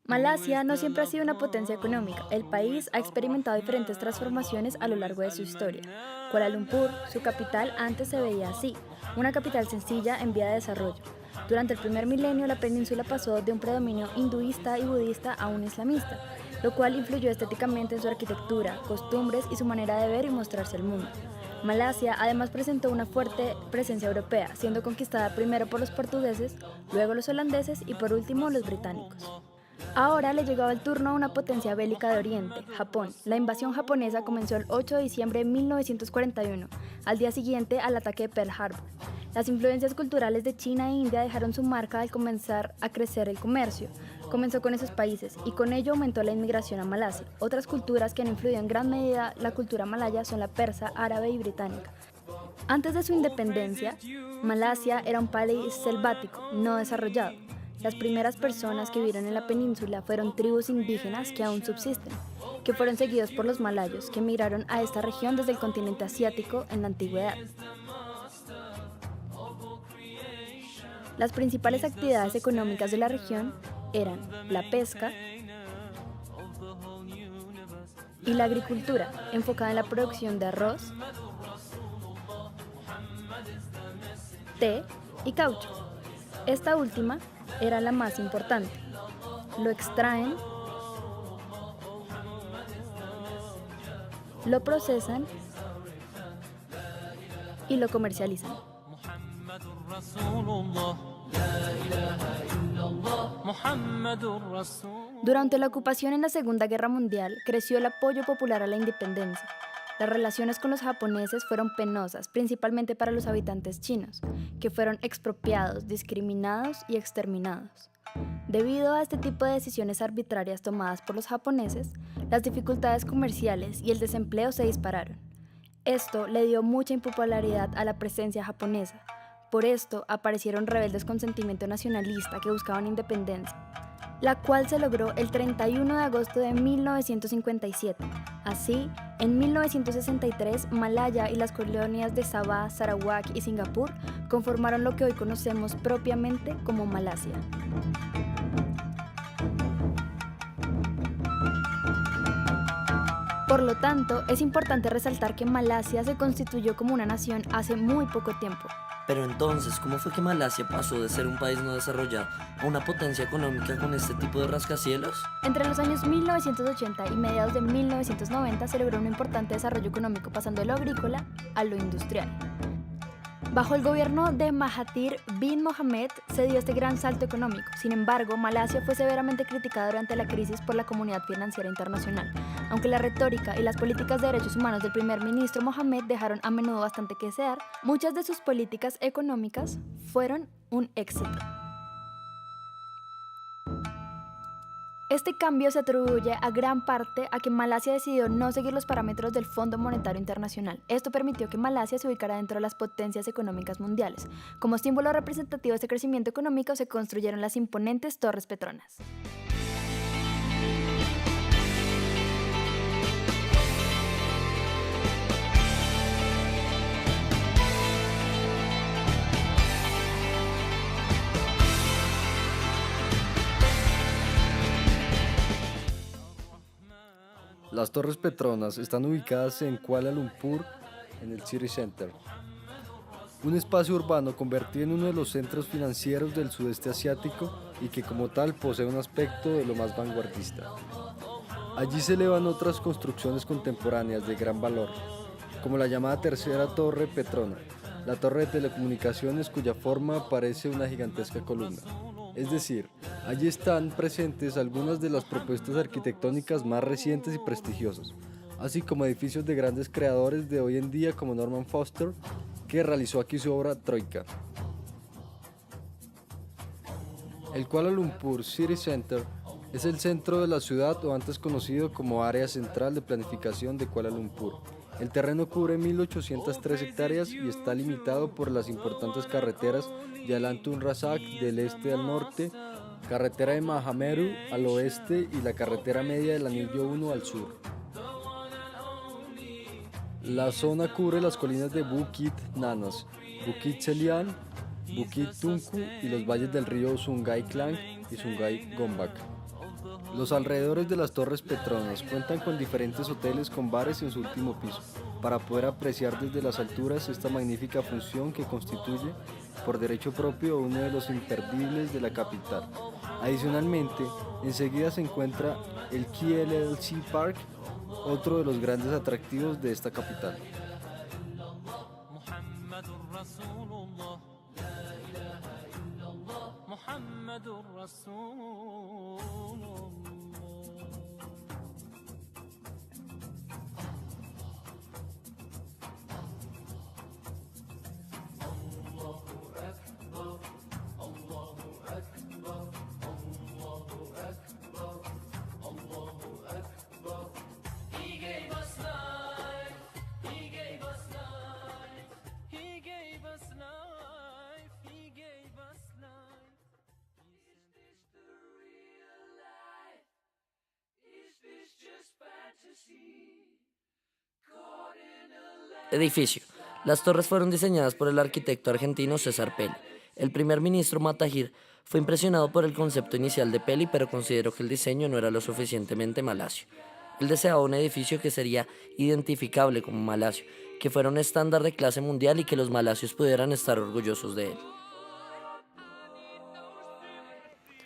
Malasia no siempre ha sido una potencia económica. El país ha experimentado diferentes transformaciones a lo largo de su historia. Kuala Lumpur, su capital, antes se veía así, una capital sencilla en vía de desarrollo. Durante el primer milenio, la península pasó de un predominio hinduista y budista a un islamista, lo cual influyó estéticamente en su arquitectura, costumbres y su manera de ver y mostrarse al mundo. Malasia además presentó una fuerte presencia europea, siendo conquistada primero por los portugueses, luego los holandeses y por último los británicos. Ahora le llegaba el turno a una potencia bélica de Oriente, Japón. La invasión japonesa comenzó el 8 de diciembre de 1941, al día siguiente al ataque de Pearl Harbor. Las influencias culturales de China e India dejaron su marca al comenzar a crecer el comercio. Comenzó con esos países y con ello aumentó la inmigración a Malasia. Otras culturas que han influido en gran medida la cultura malaya son la persa, árabe y británica. Antes de su independencia, Malasia era un país selvático, no desarrollado. Las primeras personas que vivieron en la península fueron tribus indígenas que aún subsisten, que fueron seguidos por los malayos, que emigraron a esta región desde el continente asiático en la antigüedad. Las principales actividades económicas de la región eran la pesca y la agricultura, enfocada en la producción de arroz, té y caucho. Esta última era la más importante. Lo extraen, lo procesan y lo comercializan. Durante la ocupación en la Segunda Guerra Mundial, creció el apoyo popular a la independencia. Las relaciones con los japoneses fueron penosas, principalmente para los habitantes chinos, que fueron expropiados, discriminados y exterminados. Debido a este tipo de decisiones arbitrarias tomadas por los japoneses, las dificultades comerciales y el desempleo se dispararon. Esto le dio mucha impopularidad a la presencia japonesa. Por esto aparecieron rebeldes con sentimiento nacionalista que buscaban independencia, la cual se logró el 31 de agosto de 1957. Así, en 1963, Malaya y las colonias de Sabah, Sarawak y Singapur conformaron lo que hoy conocemos propiamente como Malasia. Por lo tanto, es importante resaltar que Malasia se constituyó como una nación hace muy poco tiempo. Pero entonces, ¿cómo fue que Malasia pasó de ser un país no desarrollado a una potencia económica con este tipo de rascacielos? Entre los años 1980 y mediados de 1990 se logró un importante desarrollo económico pasando de lo agrícola a lo industrial. Bajo el gobierno de Mahathir bin Mohamad se dio este gran salto económico. Sin embargo, Malasia fue severamente criticada durante la crisis por la comunidad financiera internacional. Aunque la retórica y las políticas de derechos humanos del primer ministro Mohamad dejaron a menudo bastante que desear, muchas de sus políticas económicas fueron un éxito. Este cambio se atribuye a gran parte a que Malasia decidió no seguir los parámetros del Fondo Monetario Internacional. Esto permitió que Malasia se ubicara dentro de las potencias económicas mundiales. Como símbolo representativo de este crecimiento económico se construyeron las imponentes Torres Petronas. Las Torres Petronas están ubicadas en Kuala Lumpur, en el City Center, un espacio urbano convertido en uno de los centros financieros del sudeste asiático y que como tal posee un aspecto de lo más vanguardista. Allí se elevan otras construcciones contemporáneas de gran valor, como la llamada Tercera Torre Petrona, la torre de telecomunicaciones cuya forma parece una gigantesca columna. Es decir, allí están presentes algunas de las propuestas arquitectónicas más recientes y prestigiosas, así como edificios de grandes creadores de hoy en día como Norman Foster, que realizó aquí su obra Troika. El Kuala Lumpur City Center es el centro de la ciudad o antes conocido como Área Central de Planificación de Kuala Lumpur. El terreno cubre 1.803 hectáreas y está limitado por las importantes carreteras de Alantun Razak del este al norte, carretera de Mahameru al oeste y la carretera media del Anillo 1 al sur. La zona cubre las colinas de Bukit Nanas, Bukit Selian, Bukit Tunku y los valles del río Sungai Klang y Sungai Gombak. Los alrededores de las Torres Petronas cuentan con diferentes hoteles con bares en su último piso, para poder apreciar desde las alturas esta magnífica función que constituye, por derecho propio, uno de los imperdibles de la capital. Adicionalmente, enseguida se encuentra el KLLC Park, otro de los grandes atractivos de esta capital. Edificio. Las torres fueron diseñadas por el arquitecto argentino César Pelli. El primer ministro Matahir fue impresionado por el concepto inicial de Pelli, pero consideró que el diseño no era lo suficientemente malasio. Él deseaba un edificio que sería identificable como malasio, que fuera un estándar de clase mundial y que los malasios pudieran estar orgullosos de él.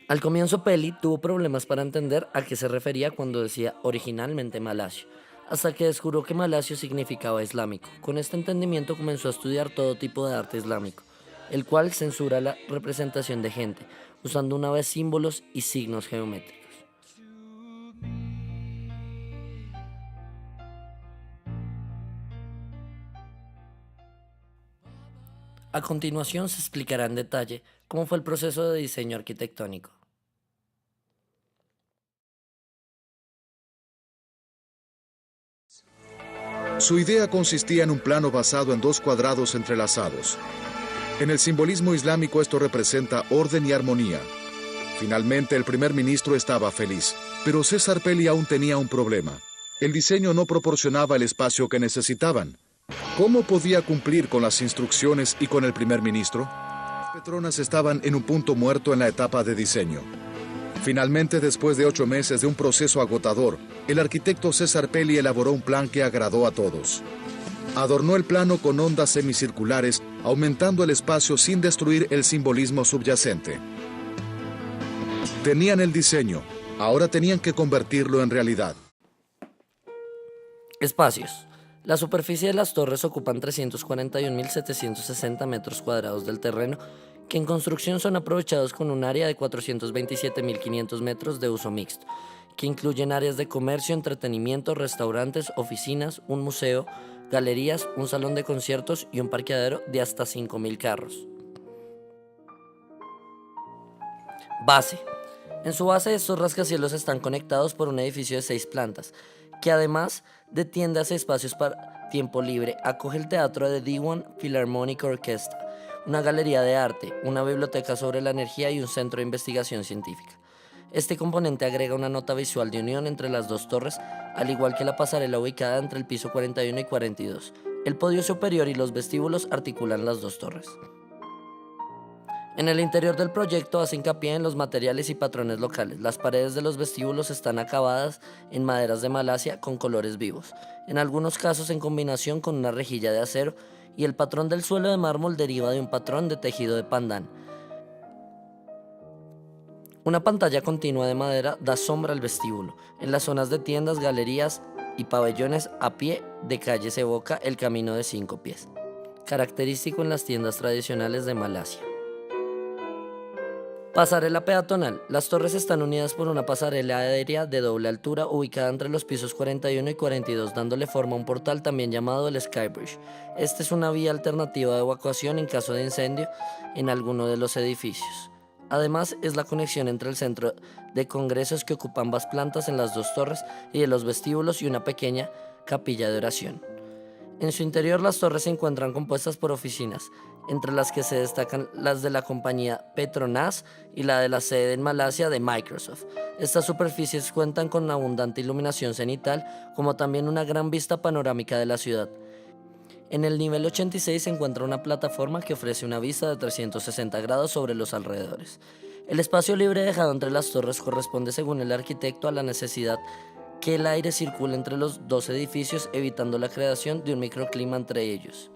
Al comienzo Pelli tuvo problemas para entender a qué se refería cuando decía originalmente malasio, hasta que descubrió que malasio significaba islámico. Con este entendimiento comenzó a estudiar todo tipo de arte islámico, el cual censura la representación de gente, usando una vez símbolos y signos geométricos. A continuación se explicará en detalle cómo fue el proceso de diseño arquitectónico. Su idea consistía en un plano basado en dos cuadrados entrelazados. En el simbolismo islámico esto representa orden y armonía. Finalmente el primer ministro estaba feliz, pero César Pelli aún tenía un problema. El diseño no proporcionaba el espacio que necesitaban. ¿Cómo podía cumplir con las instrucciones y con el primer ministro? Las Petronas estaban en un punto muerto en la etapa de diseño. Finalmente, después de 8 meses de un proceso agotador, el arquitecto César Pelli elaboró un plan que agradó a todos. Adornó el plano con ondas semicirculares, aumentando el espacio sin destruir el simbolismo subyacente. Tenían el diseño, ahora tenían que convertirlo en realidad. Espacios. La superficie de las torres ocupan 341.760 metros cuadrados del terreno, que en construcción son aprovechados con un área de 427.500 metros de uso mixto, que incluyen áreas de comercio, entretenimiento, restaurantes, oficinas, un museo, galerías, un salón de conciertos y un parqueadero de hasta 5.000 carros. Base. En su base estos rascacielos están conectados por un edificio de 6 plantas, que además de tiendas y espacios para tiempo libre, acoge el teatro de Diwan Philharmonic Orchestra, una galería de arte, una biblioteca sobre la energía y un centro de investigación científica. Este componente agrega una nota visual de unión entre las dos torres, al igual que la pasarela ubicada entre el piso 41 y 42. El podio superior y los vestíbulos articulan las dos torres. En el interior del proyecto hace hincapié en los materiales y patrones locales. Las paredes de los vestíbulos están acabadas en maderas de Malasia con colores vivos, en algunos casos en combinación con una rejilla de acero, y el patrón del suelo de mármol deriva de un patrón de tejido de pandán. Una pantalla continua de madera da sombra al vestíbulo. En las zonas de tiendas, galerías y pabellones a pie de calle se evoca el camino de 5 pies, característico en las tiendas tradicionales de Malasia. Pasarela peatonal. Las torres están unidas por una pasarela aérea de doble altura ubicada entre los pisos 41 y 42, dándole forma a un portal también llamado el Skybridge. Esta es una vía alternativa de evacuación en caso de incendio en alguno de los edificios. Además, es la conexión entre el centro de congresos que ocupa ambas plantas en las dos torres y de los vestíbulos y una pequeña capilla de oración. En su interior las torres se encuentran compuestas por oficinas, entre las que se destacan las de la compañía Petronas y la de la sede en Malasia de Microsoft. Estas superficies cuentan con abundante iluminación cenital, como también una gran vista panorámica de la ciudad. En el nivel 86 se encuentra una plataforma que ofrece una vista de 360 grados sobre los alrededores. El espacio libre dejado entre las torres corresponde, según el arquitecto, a la necesidad que el aire circule entre los dos edificios, evitando la creación de un microclima entre ellos.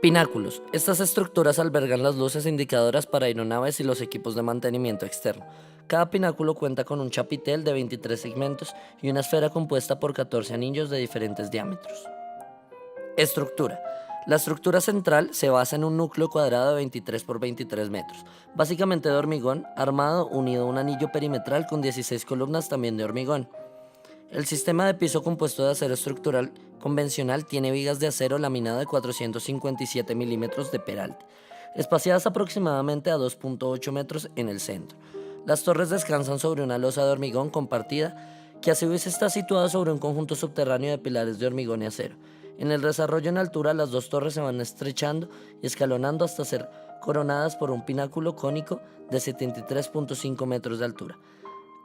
Pináculos. Estas estructuras albergan las luces indicadoras para aeronaves y los equipos de mantenimiento externo. Cada pináculo cuenta con un chapitel de 23 segmentos y una esfera compuesta por 14 anillos de diferentes diámetros. Estructura. La estructura central se basa en un núcleo cuadrado de 23 por 23 metros, básicamente de hormigón armado unido a un anillo perimetral con 16 columnas también de hormigón. El sistema de piso compuesto de acero estructural convencional tiene vigas de acero laminado de 457 milímetros de peralte, espaciadas aproximadamente a 2.8 metros en el centro. Las torres descansan sobre una losa de hormigón compartida que a su vez está situada sobre un conjunto subterráneo de pilares de hormigón y acero. En el desarrollo en altura, las dos torres se van estrechando y escalonando hasta ser coronadas por un pináculo cónico de 73.5 metros de altura.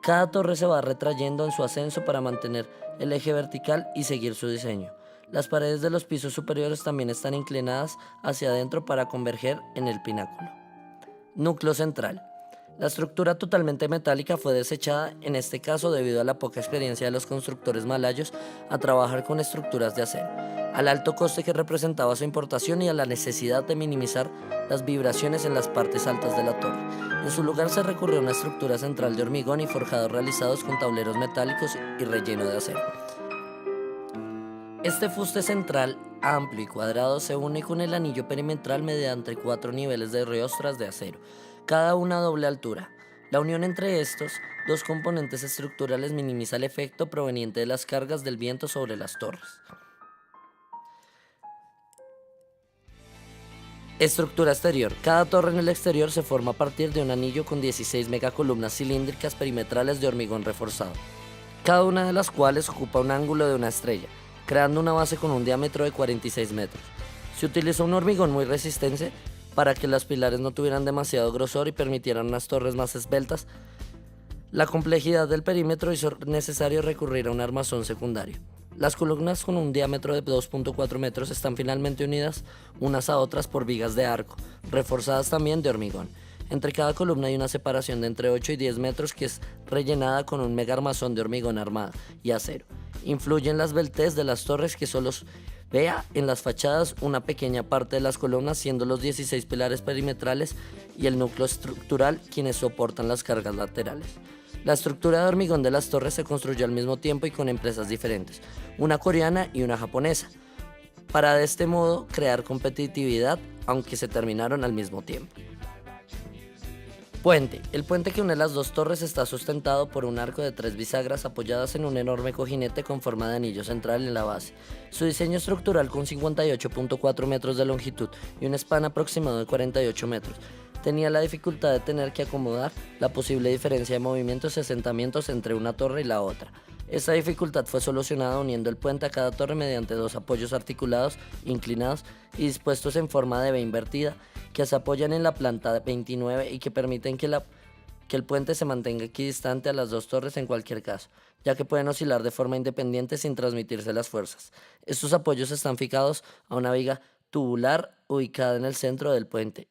Cada torre se va retrayendo en su ascenso para mantener el eje vertical y seguir su diseño. Las paredes de los pisos superiores también están inclinadas hacia adentro para converger en el pináculo. Núcleo central. La estructura totalmente metálica fue desechada en este caso debido a la poca experiencia de los constructores malayos a trabajar con estructuras de acero, al alto coste que representaba su importación y a la necesidad de minimizar las vibraciones en las partes altas de la torre. En su lugar se recurrió a una estructura central de hormigón y forjados realizados con tableros metálicos y relleno de acero. Este fuste central, amplio y cuadrado, se une con el anillo perimetral mediante 4 niveles de riostras de acero, cada una a doble altura. La unión entre estos dos componentes estructurales minimiza el efecto proveniente de las cargas del viento sobre las torres. Estructura exterior. Cada torre en el exterior se forma a partir de un anillo con 16 megacolumnas cilíndricas perimetrales de hormigón reforzado, cada una de las cuales ocupa un ángulo de una estrella, creando una base con un diámetro de 46 metros. Se utilizó un hormigón muy resistente para que los pilares no tuvieran demasiado grosor y permitieran unas torres más esbeltas. La complejidad del perímetro hizo necesario recurrir a un armazón secundario. Las columnas con un diámetro de 2.4 metros están finalmente unidas unas a otras por vigas de arco, reforzadas también de hormigón. Entre cada columna hay una separación de entre 8 y 10 metros que es rellenada con un mega armazón de hormigón armado y acero. Influye en la esbeltez de las torres que solo vea en las fachadas una pequeña parte de las columnas, siendo los 16 pilares perimetrales y el núcleo estructural quienes soportan las cargas laterales. La estructura de hormigón de las torres se construyó al mismo tiempo y con empresas diferentes, una coreana y una japonesa, para de este modo crear competitividad, aunque se terminaron al mismo tiempo. Puente. El puente que une las dos torres está sustentado por un arco de 3 bisagras apoyadas en un enorme cojinete con forma de anillo central en la base. Su diseño estructural, con 58.4 metros de longitud y un span aproximado de 48 metros, tenía la dificultad de tener que acomodar la posible diferencia de movimientos y asentamientos entre una torre y la otra. Esta dificultad fue solucionada uniendo el puente a cada torre mediante dos apoyos articulados, inclinados y dispuestos en forma de V invertida, que se apoyan en la planta 29 y que permiten que el puente se mantenga equidistante a las dos torres en cualquier caso, ya que pueden oscilar de forma independiente sin transmitirse las fuerzas. Estos apoyos están fijados a una viga tubular ubicada en el centro del puente